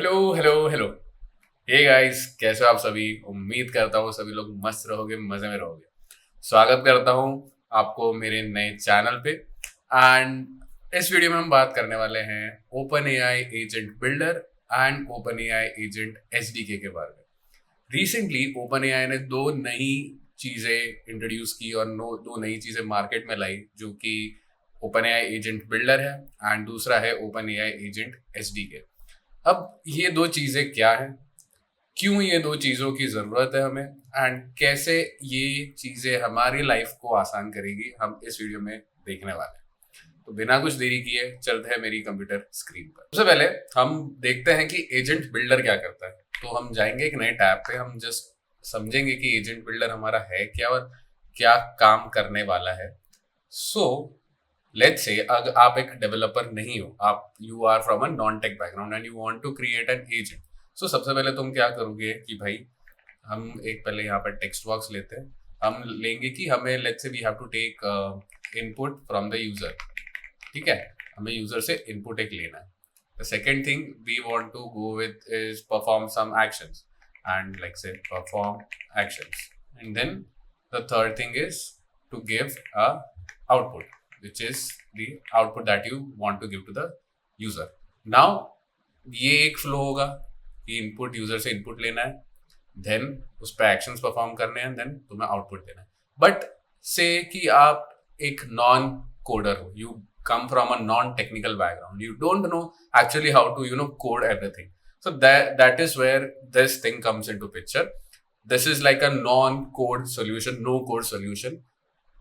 Hello hello hello. Hey guys, कैसे हो आप सभी? उम्मीद करता हूँ सभी लोग मस्त रहोगे, मजे में रहोगे। स्वागत करता हूँ आपको मेरे नए चैनल पे। एंड इस वीडियो में हम बात करने वाले हैं open AI agent builder and open AI agent SDK के बारे में। रिसेंटली ओपन एआई ने दो नई चीजें इंट्रोड्यूस की और दो नई चीजें मार्केट में लाई, जो कि ओपन एआई एजेंट बिल्डर है एंड दूसरा है ओपन एआई एजेंट एसडीके। अब ये दो चीजें क्या है, क्यों ये दो चीजों की जरूरत है हमें, एंड कैसे ये चीजें हमारी लाइफ को आसान करेगी, हम इस वीडियो में देखने वाले हैं। तो बिना कुछ देरी किए चलते हैं मेरी कंप्यूटर स्क्रीन पर। सबसे पहले हम देखते हैं कि एजेंट बिल्डर क्या करता है। तो हम जाएंगे एक नए टैब पे, हम जस्ट समझेंगे कि एजेंट बिल्डर हमारा है क्या और क्या काम करने वाला है। सो लेट्स से अगर आप एक डेवलपर नहीं हो, आप you are from a non tech background and you want to create an agent. So सबसे पहले तुम क्या करोगे कि भाई हम एक पहले यहाँ पर टेक्स्ट बॉक्स लेते हैं। हम लेंगे कि हमें let's say we have to take input from the user. ठीक है, हमें यूजर से इनपुट एक लेना है। The second thing we want to go with is perform some actions and like say perform actions, and then the third thing is to give a output, which is the output that you want to give to the user. Now ये एक flow होगा कि input user से input लेना है, then उस पर actions perform करने हैं, देन तुम्हें आउटपुट देना है। बट से कि आप एक नॉन कोडर हो, you come from a non technical background, you don't know actually how to code everything. So that is where this thing comes into picture. This is like a non-code solution, no code solution.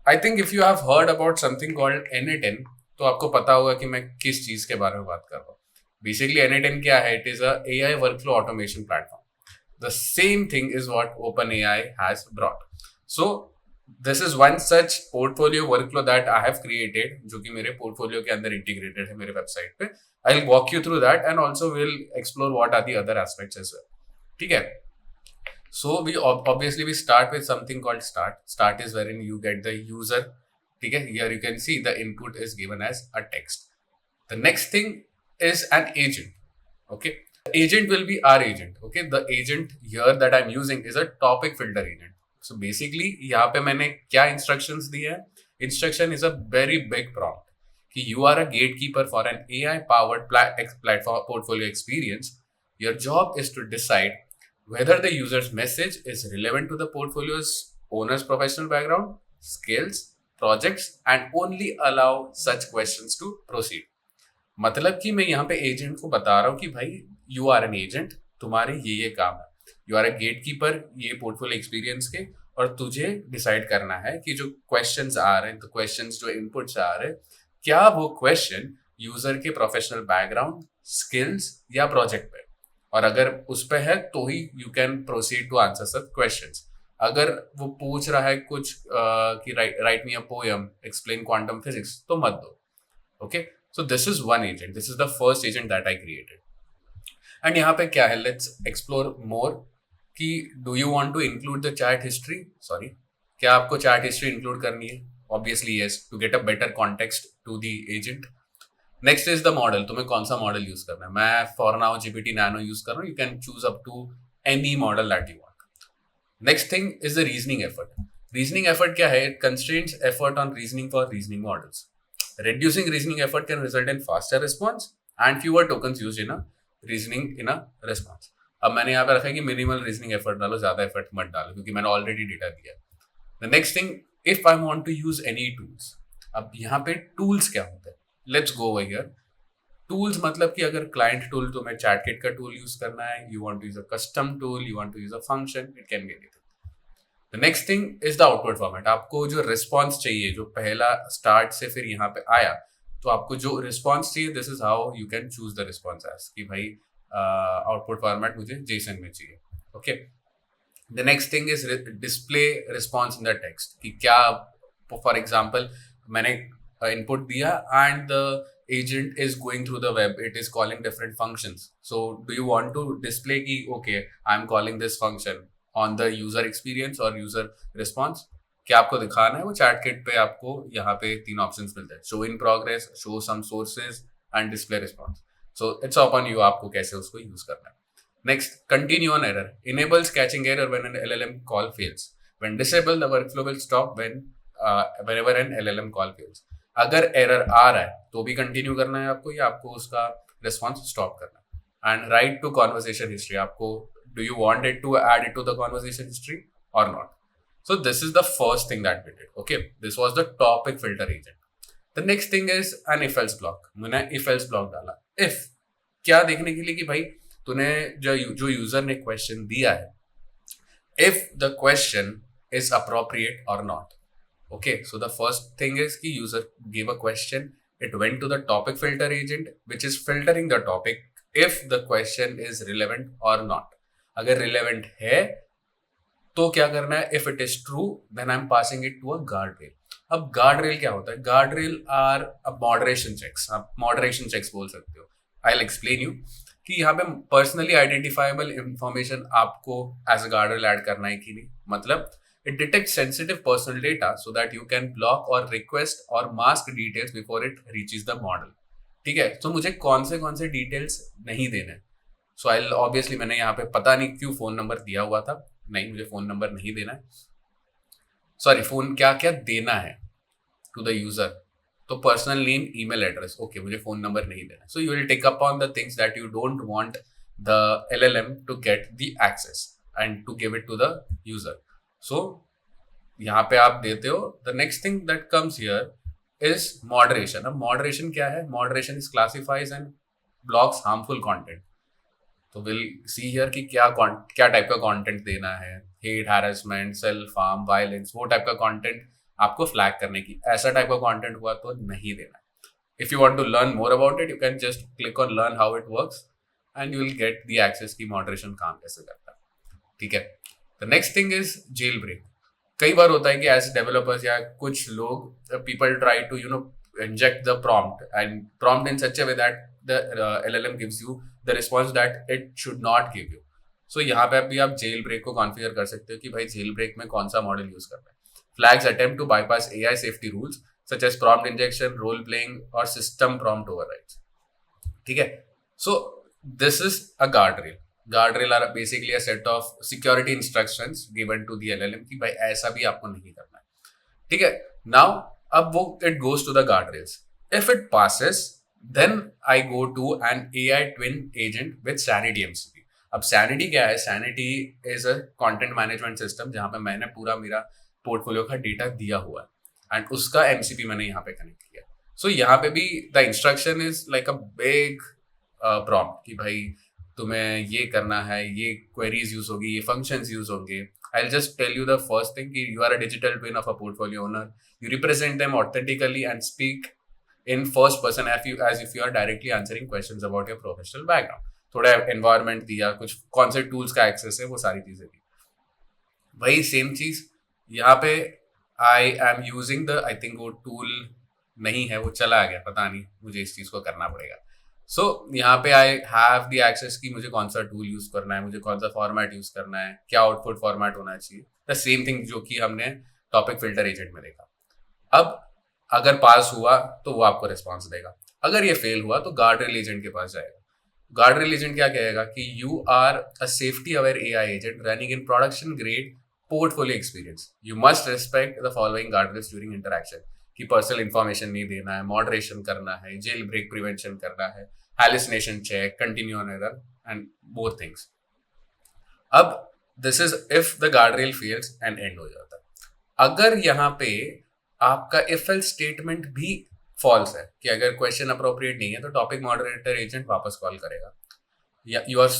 I think if you have heard about something called N8N, तो आपको पता होगा कि मैं किस चीज के बारे में बात कर रहा हूँ। बेसिकली N8N क्या है? It is a AI workflow automation platform. The same thing is what open AI has brought. So this is one such portfolio workflow that I have created, जो कि मेरे पोर्टफोलियो के अंदर इंटीग्रेटेड है मेरे website पे। I will walk you through that and also will explore what are the other aspects as well. ठीक है, so we obviously we start with something called start. Start is wherein you get the user. Okay, here you can see the input is given as a text. The next thing is an agent. Okay, the agent will be our agent. Okay, the agent here that I'm using is a topic filter agent. So basically यहाँ पे मैंने क्या instructions दी है? Instruction is a very big prompt कि you are a gatekeeper for an AI powered platform portfolio experience. Your job is to decide whether the user's message is relevant to the portfolio's owner's professional background, skills, projects, and only allow such questions to proceed. मतलब कि मैं यहाँ पे agent को बता रहा हूँ कि भाई यू आर एन एजेंट, तुम्हारे ये काम है, you are a gate keeper ये पोर्टफोलियो एक्सपीरियंस के, और तुझे डिसाइड करना है कि जो क्वेश्चंस आ रहे हैं, तो क्वेश्चंस जो इनपुट्स आ रहे हैं, क्या वो क्वेश्चन यूजर के प्रोफेशनल बैकग्राउंड, स्किल्स या प्रोजेक्ट पे, और अगर उस पे है तो ही you can proceed to answer such questions. अगर वो पूछ रहा है कुछ कि write me a poem, explain quantum physics, तो मत दो। Okay, so this is one agent, this is the first agent that I created. And यहाँ पे क्या है, लेट्स एक्सप्लोर मोर कि do you want to include the chat history. Sorry, क्या आपको चैट हिस्ट्री इंक्लूड करनी है? Obviously yes, to get a better context to the agent. Next is the model, तुम्हें कौन सा मॉडल यूज करना है। मैं for now GPT nano use कर रहा हूँ, you can choose up to any model that you want. Next thing is the reasoning effort. Reasoning effort क्या है? It constraints effort on reasoning for reasoning models. Reducing reasoning effort can result in faster response and fewer tokens used in a reasoning in a response. अब मैंने यहाँ पे रखा है कि minimal reasoning effort डालो, ज्यादा एफर्ट मत डालो, क्योंकि मैंने ऑलरेडी डेटा दिया। The next thing, if I want to use any tools. अब यहाँ पे टूल्स क्या होते हैं, let's go over here. Tools मतलब कि अगर क्लाइंट टूल, तुम्हें चैटकिट का टूल यूज करना है, you want to use a custom tool, you want to use a function, it can be anything. The next thing is the output format. आपको जो response चाहिए, जो पहला स्टार्ट से फिर यहाँ पे आया, तो आपको जो रिस्पॉन्स चाहिए, this is how you can choose the response as कि भाई आउटपुट फॉर्मेट मुझे जेसन में चाहिए। Okay, the next thing is display response in the text कि क्या, फॉर एग्जाम्पल मैंने इनपुट दिया and the agent is going through the web, it is calling different functions, so do you want to display ki okay I'm calling this function on the user experience or user response? क्या आपको दिखाना है? वो chat kit पे आपको यहाँ पे तीन ऑप्शंस मिलते हैं, show in progress, show some sources and display response. So it's upon you, आपको कैसे उसको यूज करना है। Next, continue on error enables catching error when an LLM call fails. When disabled, the workflow will stop whenever an LLM call fails. अगर error आ रहा है तो भी कंटिन्यू करना है आपको, या आपको उसका रिस्पॉन्स स्टॉप करना है. And write to conversation history. आपको do you want it to add it to the conversation history और not. So this is the first thing that we did. Okay, this was the topic filter agent. The next thing is an if else block. मैंने if else block डाला. If क्या देखने के लिए कि भाई तूने जो यूजर ने क्वेश्चन दिया है, if the question is appropriate or not. Okay, so the first thing is कि user gave a question, it went to the topic filter agent which is filtering the topic if the question is relevant or not. अगर relevant है तो क्या करना है, if it is true then I'm passing it to a guardrail. अब guardrail क्या होता है? Guardrail are moderation checks. आप moderation checks बोल सकते हो. I'll explain you कि यहाँ पे पर्सनली आइडेंटिफाइबल इंफॉर्मेशन आपको एज अ गार्डरेल ऐड करना है कि नहीं. मतलब it detects sensitive personal data so that you can block or request or mask details before it reaches the model. ठीक है, तो मुझे कौन से डिटेल्स नहीं देने. सो आई ऑब्वियसली मैंने यहाँ पे पता नहीं क्यों फोन नंबर दिया हुआ था. नहीं, मुझे फोन नंबर नहीं देना है. सॉरी, फोन क्या क्या देना है टू द यूजर. तो personal name, email address. Okay, मुझे फोन नंबर नहीं देना. So you will take up on the things that you don't want the LLM to get the access and to give it to the user. So यहाँ पे आप देते हो. The next thing that comes here is moderation. अब moderation क्या है? Moderation is classifies and blocks harmful content. तो will see here कि क्या टाइप का कंटेंट देना है. Hate, harassment, self harm, violence, वो टाइप का कंटेंट आपको फ्लैग करने की. ऐसा टाइप का कंटेंट हुआ तो नहीं देना है. If you want to learn more about it, you can just click on learn how it works and you will get the access की मॉडरेशन काम कैसे करता है. ठीक है. The next thing is jailbreak. कई बार होता है कि एज डेवलपर्स या कुछ लोग, people try to inject the prompt in such a way that the LLM gives you the response that it should not give you. So यहाँ पे भी आप जेल ब्रेक को कॉन्फ़िगर कर सकते हो कि भाई जेल ब्रेक में कौन सा मॉडल यूज करना है. Flags attempt to bypass AI safety rules such as prompt injection, role playing और सिस्टम प्रॉम्प्ट ओवरराइड्स. ठीक है. So this is a guardrail. Guardrail are basically a set of security instructions given to the LLM कि भाई ऐसा भी आपको नहीं करना है. ठीक है. Now अब वो it goes to the guardrails. If it passes, then I go to an AI twin agent with Sanity MCP. अब Sanity क्या है? Sanity is a content management system जहाँ पे मैंने पूरा मेरा पोर्टफोलियो का डेटा दिया हुआ है एंड उसका MCP मैंने यहाँ पे कनेक्ट किया. सो यहाँ पे भी the instruction is like a big prompt कि भाई तुम्हें ये करना है, ये क्वेरीज यूज होगी, ये फंक्शंस यूज होंगे. I will just tell you the first thing कि you are a digital twin of a portfolio owner. You represent them authentically and speak in first person as if you are directly answering questions about your professional background. थोड़ा environment दिया, कुछ कौन से tools का access है, वो सारी चीजें दी. वही सेम चीज यहाँ पे I am using the, I think वो टूल नहीं है, वो चला गया, पता नहीं, मुझे इस चीज को करना पड़ेगा. सो यहाँ पे आई हैव द एक्सेस कि मुझे कौन सा टूल यूज करना है, मुझे कौन सा फॉर्मेट यूज करना है, क्या आउटपुट फॉर्मेट होना चाहिए. द सेम थिंग जो कि हमने टॉपिक फिल्टर एजेंट में देखा. अब अगर पास हुआ तो वो आपको रिस्पॉन्स देगा. अगर ये फेल हुआ तो गार्डरेल एजेंट के पास जाएगा. गार्डरेल एजेंट क्या कहेगा कि you are a safety aware AI agent running in production grade portfolio experience. You must respect the following guardrails during interaction. कि पर्सनल इंफॉर्मेशन नहीं देना है, मॉडरेशन करना है, जेल ब्रेक प्रिवेंशन करना है, hallucination check, continue on error and both things. अब this is if the guardrail fails and end हो जाता है. अगर यहाँ पे आपका if else statement भी false है कि अगर question appropriate नहीं है तो topic moderator agent वापस कॉल करेगा. You are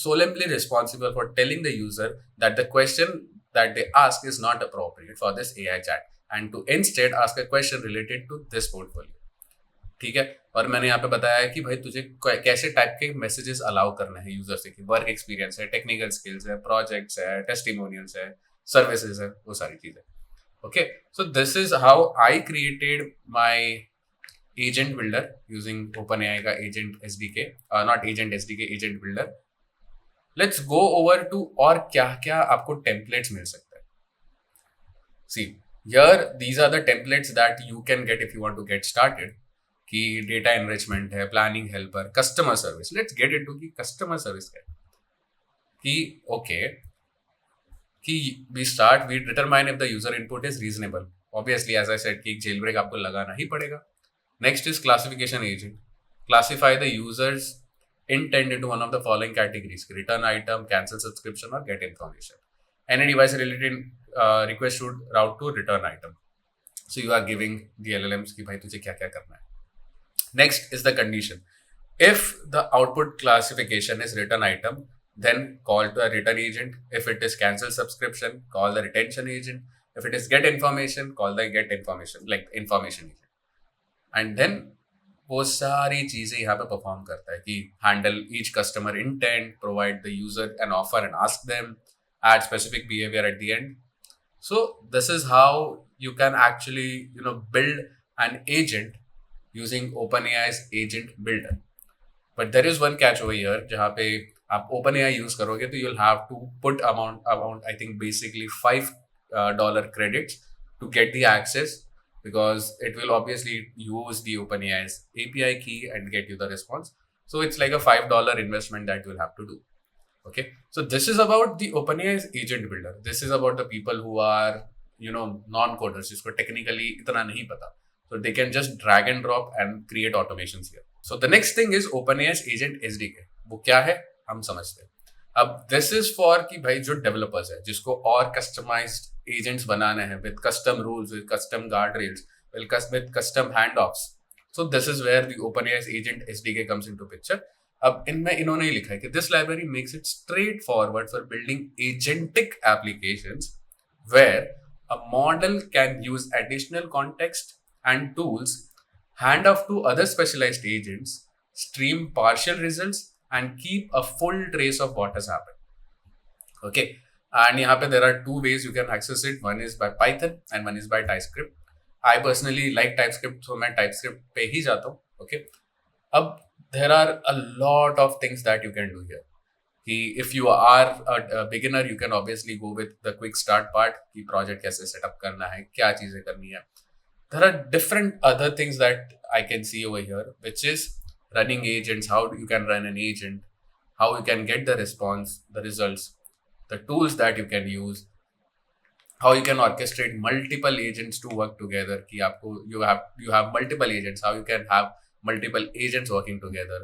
solemnly responsible for telling the user that the question that they ask is not appropriate for this AI chat and to instead ask a question related to this portfolio. ठीक है. और मैंने यहाँ पे बताया है कि भाई तुझे कैसे टाइप के मैसेजेस अलाउ करना है यूजर से, कि वर्क एक्सपीरियंस है, टेक्निकल स्किल्स है, प्रोजेक्ट्स है, टेस्टिमोनियल्स है, सर्विसेज है, वो सारी चीजें. Okay. So this is how I created my agent builder using OpenAI का agent SDK, not agent SDK, agent builder. Let's go over to और क्या क्या आपको टेम्पलेट्स मिल सकता है. See here these are the templates that you can get if you want to get started. कि data enrichment है, planning helper, customer service. Let's get into की कस्टमर सर्विस क्या है. कि ओके कि we determine if the user input is reasonable. Obviously, as I said, कि jail break आपको लगाना ही पड़ेगा. Next is classification agent. Classify the user's intent into one of the following categories: return item, cancel subscription, or get information. Any device related request should route to return item. So you are giving the LLMs कि भाई तुझे क्या क्या करना है. Next is the condition. If the output classification is return item, then call the return agent. If it is cancel subscription, call the retention agent. If it is get information, call the get information, like information agent. And then वो सारी चीजें यहाँ पे perform करता है कि handle each customer intent, provide the user an offer and ask them, add specific behavior at the end. So this is how you can actually build an agent using OpenAI's agent builder. But there is one catch over here जहाँ पे आप OpenAI use करोगे तो you'll have to put amount I think basically $5 credits to get the access, because it will obviously use the OpenAI's API key and get you the response. So it's like a $5 investment that you'll have to do. Okay, so this is about the OpenAI's agent builder. This is about the people who are non-coders, जिसको technically इतना नहीं पता. So they can just drag and drop and create automations here. So the next thing is OpenAI's agent SDK. वो क्या है हम समझते हैं. अब this is for कि भाई जो developers है जिसको और customized agents बनाने हैं with custom rules, with custom guardrails, with custom handoffs. So this is where the OpenAI's agent SDK comes into picture. अब इनमें इन्होंने लिखा है कि this library makes it straightforward for building agentic applications where a model can use additional context and tools, hand off to other specialized agents, stream partial results, and keep a full trace of what has happened. Okay, and यहाँ पे there are two ways you can access it. One is by Python and one is by TypeScript. I personally like TypeScript, so मैं TypeScript पे ही जाता हूँ. Okay, अब there are a lot of things that you can do here. If you are a beginner, you can obviously go with the quick start part कि project कैसे setup करना है, क्या चीजें करनी है. There are different other things that I can see over here, which is running agents, how you can run an agent, how you can get the response, the results, the tools that you can use, how you can orchestrate multiple agents to work together. कि आपको you have multiple agents, how you can have multiple agents working together.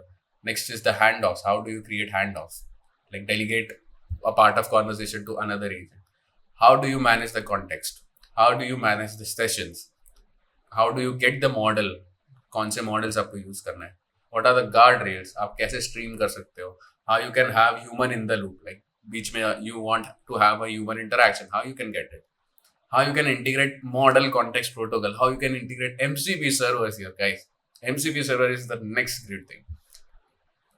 Next is the handoffs. How do you create handoffs? Like delegate a part of conversation to another agent. How do you manage the context? How do you manage the sessions? How do you get the model? कौन से models आपको use करना है? What are the guardrails? आप कैसे stream कर सकते हो? How you can have human in the loop? Like बीच में you want to have a human interaction. How you can get it? How you can integrate model context protocol? How you can integrate MCP servers here, guys? MCP server is the next great thing.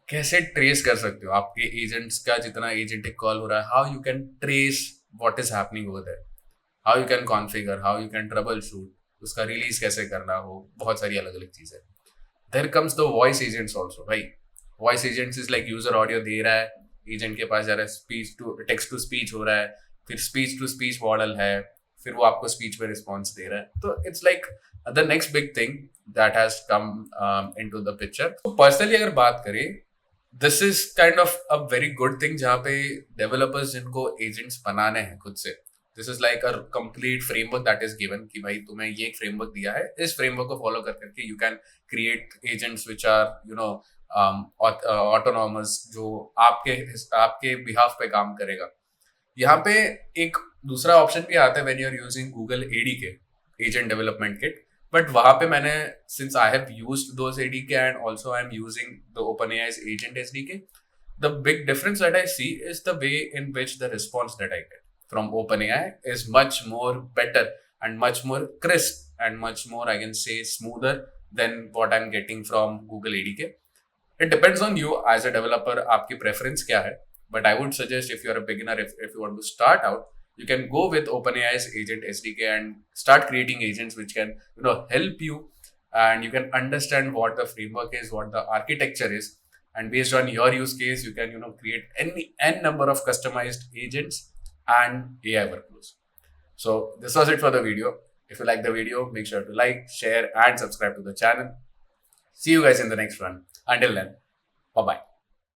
कैसे trace कर सकते हो आपके agents का जितना agentic call हो रहा है? How you can trace what is happening over there, how you can configure, how you can troubleshoot, उसका रिलीज कैसे करना हो, बहुत सारी अलग अलग चीजें. There comes the voice agents also. भाई voice agents is like user audio दे रहा है, एजेंट के पास जा रहा है, speech to text to speech हो रहा है, फिर स्पीच टू स्पीच मॉडल है, फिर वो आपको स्पीच में रिस्पॉन्स दे रहा है. तो it's like the next big thing that has come into the picture. तो पर्सनली अगर बात करें, this is kind of a very good thing जहाँ पे डेवलपर्स जिनको एजेंट्स बनाने हैं खुद से, this is like a complete framework that is given कि भाई तुम्हें ये एक फ्रेमवर्क दिया है, इस फ्रेमवर्क को फॉलो कर करके you can create agents which are autonomous, जो आपके बिहाफ पे काम करेगा. यहाँ पे एक दूसरा ऑप्शन भी आता है when you are using Google ADK, agent development kit. But वहां पे मैंने, since I have used those ADK and also I'm using the OpenAI's agent SDK, the big difference that I see is the way in which the response that I get from OpenAI is much more better and much more crisp and much more, I can say, smoother than what I'm getting from Google ADK. It depends on you as a developer, आपकी preference क्या है. But I would suggest if you're a beginner, if you want to start out, you can go with OpenAI's agent SDK and start creating agents which can help you, and you can understand what the framework is, what the architecture is, and based on your use case you can create n number of customized agents and AI workflows. So this was it for the video. If you like the video, make sure to like, share and subscribe to the channel. See you guys in the next one. Until then, bye bye.